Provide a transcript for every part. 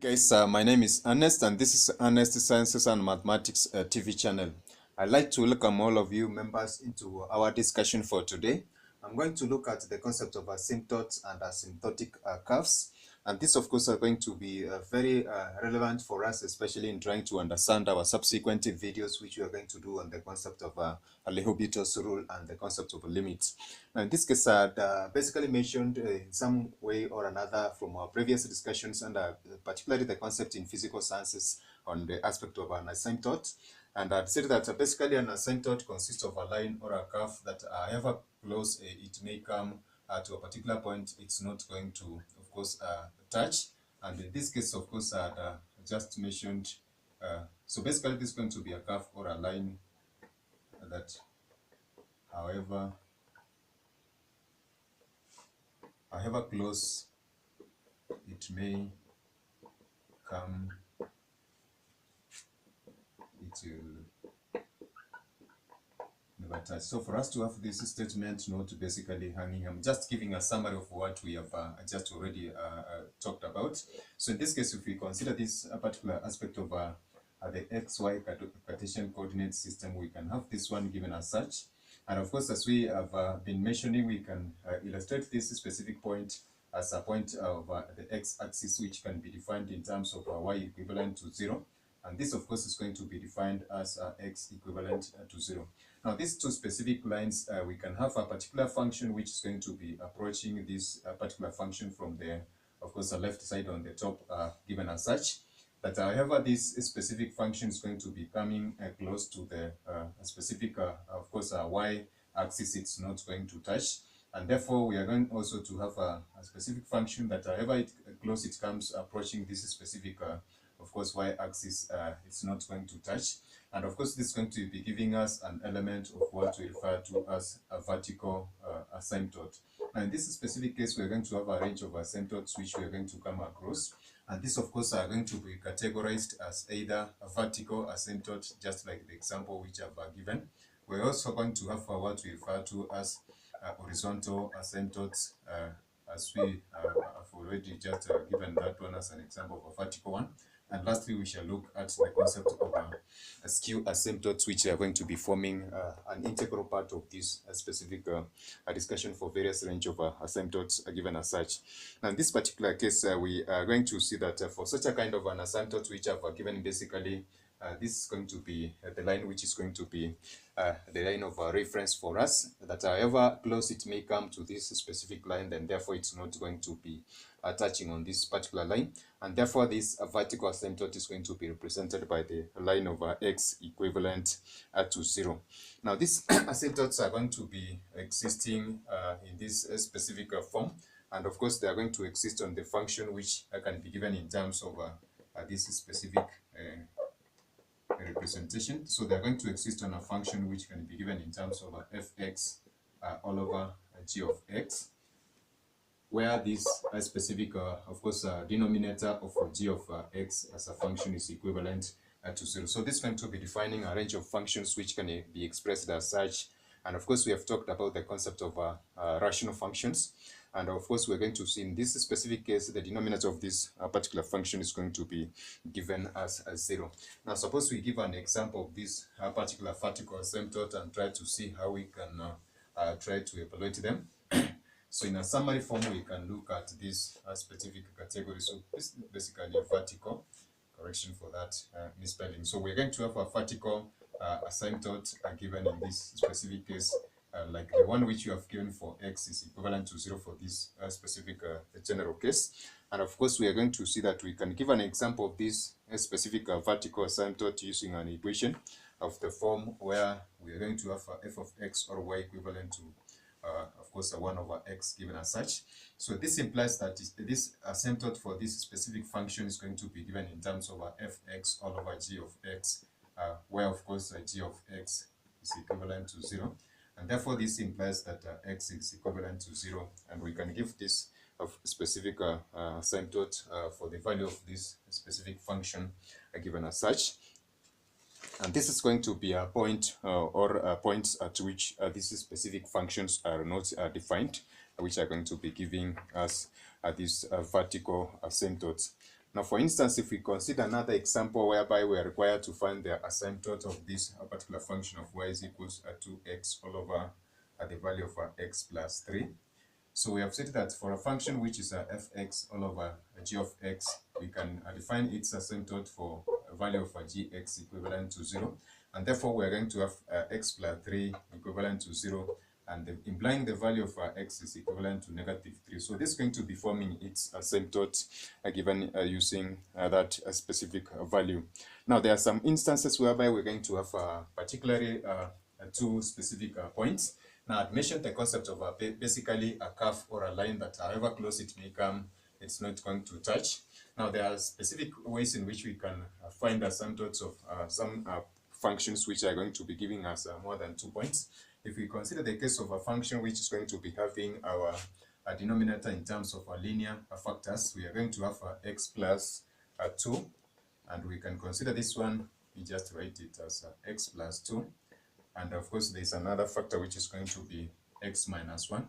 Guys, my name is Ernest, and this is Ernest Sciences and Mathematics TV channel. I'd like to welcome all of you members into our discussion for today. I'm going to look at the concept of asymptotes and asymptotic curves. And this, of course, are going to be very relevant for us, especially in trying to understand our subsequent videos, which we are going to do on the concept of L'Hopital's rule and the concept of limits. Now, in this case, basically mentioned in some way or another from our previous discussions, and particularly the concept in physical sciences on the aspect of an asymptote. And I'd said that basically an asymptote consists of a line or a curve that however close it may come to a particular point, it's not going to, of course, touch. And in this case, of course, I just mentioned, so basically this is going to be a curve or a line that however close it may come, it will never touch. So for us to have this statement not basically hanging, I'm just giving a summary of what we have just already talked about. So in this case, if we consider this particular aspect of the xy Cartesian coordinate system, we can have this one given as such. And of course, as we have been mentioning, we can illustrate this specific point as a point of the x-axis, which can be defined in terms of y equivalent to 0. And this, of course, is going to be defined as x equivalent to 0. Now, these two specific lines, we can have a particular function which is going to be approaching this particular function from the, of course, the left side on the top, given as such. But however, this specific function is going to be coming close to the specific, of course, y-axis. It's not going to touch. And therefore, we are going also to have a specific function that however close it comes approaching this specific, of course, y-axis, it's not going to touch. And of course, this is going to be giving us an element of what we refer to as a vertical asymptote. Now, in this specific case, we're going to have a range of asymptotes which we are going to come across. And this, of course, are going to be categorized as either a vertical asymptote, just like the example which I've given. We're also going to have what we refer to as horizontal asymptotes, as we have already just given that one as an example of a vertical one. And lastly, we shall look at the concept of skew asymptotes, which are going to be forming an integral part of this specific discussion for various range of asymptotes given as such. Now, in this particular case, we are going to see that for such a kind of an asymptote, which I've given basically, this is going to be the line which is going to be the line of reference for us, that however close it may come to this specific line, then therefore it's not going to be touching on this particular line. And therefore this vertical asymptote is going to be represented by the line of x equivalent to 0. Now these asymptotes are going to be existing in this specific form. And of course, they are going to exist on the function which can be given in terms of this specific representation. So they're going to exist on a function which can be given in terms of fx all over g of x, where this specific, of course, denominator of g of x as a function is equivalent to 0. So this is going to be defining a range of functions which can be expressed as such. And of course, we have talked about the concept of rational functions. And of course, we're going to see in this specific case, the denominator of this particular function is going to be given as 0. Now, suppose we give an example of this particular vertical asymptote and try to see how we can try to evaluate them. So in a summary form, we can look at this specific category. So this is basically a vertical, correction for that misspelling. So we're going to have a vertical asymptote given in this specific case, like the one which you have given for x is equivalent to 0 for this specific general case. And of course, we are going to see that we can give an example of this specific vertical asymptote using an equation of the form where we are going to have f of x or y equivalent to of course, 1 over x given as such. So this implies that this asymptote for this specific function is going to be given in terms of fx all over g of x, where of course g of x is equivalent to 0. And therefore this implies that x is equivalent to 0. And we can give this specific asymptote for the value of this specific function given as such. And this is going to be a point or points at which these specific functions are not defined, which are going to be giving us these vertical asymptotes. Now, for instance, if we consider another example whereby we are required to find the asymptote of this particular function of y is equals 2x all over the value of x plus 3. So we have said that for a function which is fx all over g of x, we can define its asymptote for a value of gx equivalent to 0. And therefore, we are going to have x plus 3 equivalent to 0, and implying the value of x is equivalent to -3. So this is going to be forming its asymptote given using that specific value. Now, there are some instances whereby we're going to have particularly two specific points. Now, I've mentioned the concept of basically a curve or a line that however close it may come, it's not going to touch. Now, there are specific ways in which we can find asymptotes of some functions which are going to be giving us more than 2 points. If we consider the case of a function which is going to be having our denominator in terms of linear factors, we are going to have x plus 2, and we can consider this one, we just write it as x plus 2, and of course there's another factor which is going to be x minus 1.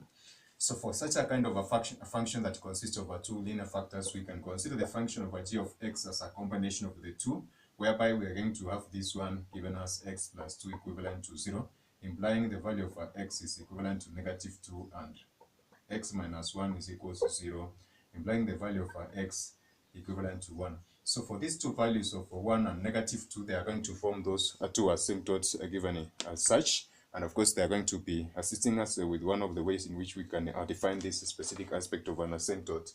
So for such a kind of a function that consists of two linear factors, we can consider the function of g of x as a combination of the two, whereby we are going to have this one given as x plus 2 equivalent to 0, implying the value of x is equivalent to -2 and x minus 1 is equal to 0, implying the value of x equivalent to 1. So for these two values of 1 and -2, they are going to form those two asymptotes given as such. And of course, they are going to be assisting us with one of the ways in which we can define this specific aspect of an asymptote.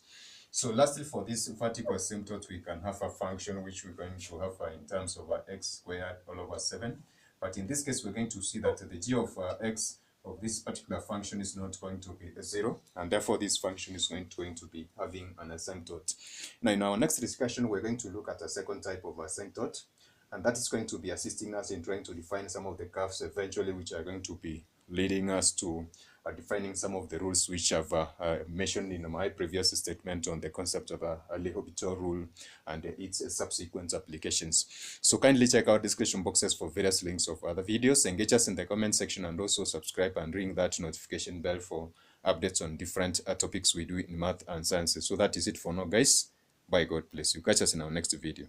So lastly, for this vertical asymptote, we can have a function which we're going to have in terms of x squared all over 7. But in this case, we're going to see that the g of x of this particular function is not going to be 0, and therefore this function is going to be having an asymptote. Now, in our next discussion, we're going to look at a second type of asymptote, and that is going to be assisting us in trying to define some of the curves eventually, which are going to be leading us to defining some of the rules which I've mentioned in my previous statement on the concept of a L'Hopital rule and its subsequent applications. So kindly check out description boxes for various links of other videos, engage us in the comment section, and also subscribe and ring that notification bell for updates on different topics we do in math and sciences. So that is it for now, guys. Bye, God bless you. Catch us in our next video.